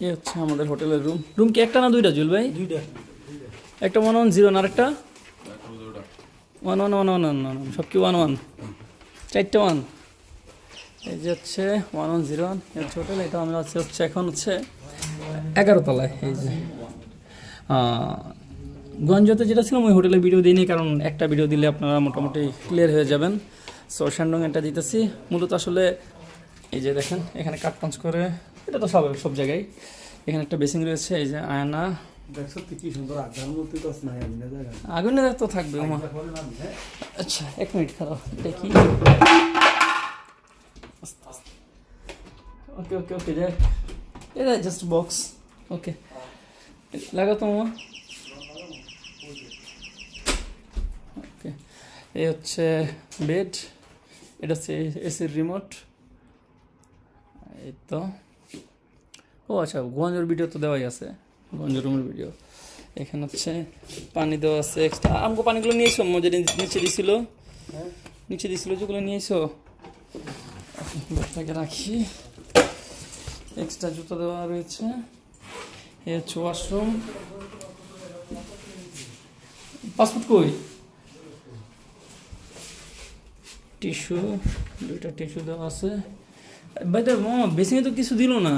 এই হচ্ছে আমাদের হোটেলের রুম কি একটা না দুইটা জুল ভাই? দুইটা। একটা 110 আর একটা 1111 সব কি 11 চারটে 1। এই যে হচ্ছে 110 এই হচ্ছে হোটেল। এটা আমরা হচ্ছে এখন হচ্ছে 11 তলায়। এই যে গঞ্জতে যেটা ছিলাম ওই হোটেলের ভিডিও দিইনি, কারণ একটা ভিডিও দিলে আপনারা মোটামুটি ক্লিয়ার হয়ে যাবেন। সো শ্যান্ডং এটা দিতেছি মূলত। আসলে এই যে দেখেন এখানে কাট পাঞ্চ করে, এটা তো সব জায়গায়। এখানে একটা বেসিং রয়েছে, এই যে আয়না। আগুনে তো থাকবে। আচ্ছা 1 মিনিট খারাপ দেখি। ওকে ওকে ওকে যাক, এটা জাস্ট বক্স। ওকে লাগা তো মামা। ওকে এই হচ্ছে বেড, এটা হচ্ছে এসির রিমোট। এই তো ও আচ্ছা, গঞ্জের ভিডিও তো দেওয়াই আছে, গঞ্জ রুমের ভিডিও। এখানে হচ্ছে পানি দেওয়া আছে এক্সট্রা। আমাকে পানিগুলো নিয়ে এসো, মজা নিচে দিছিল, যেগুলো নিয়ে এসো ব্যাগটাকে রাখি। এক্সট্রা জুতো দেওয়া রয়েছে। এই হচ্ছে ওয়াশরুম। পাসপোর্ট কই? টিস্যু, 2টা টিস্যু দেওয়া আছে। ভাই তো বেশি তো কিছু দিল না।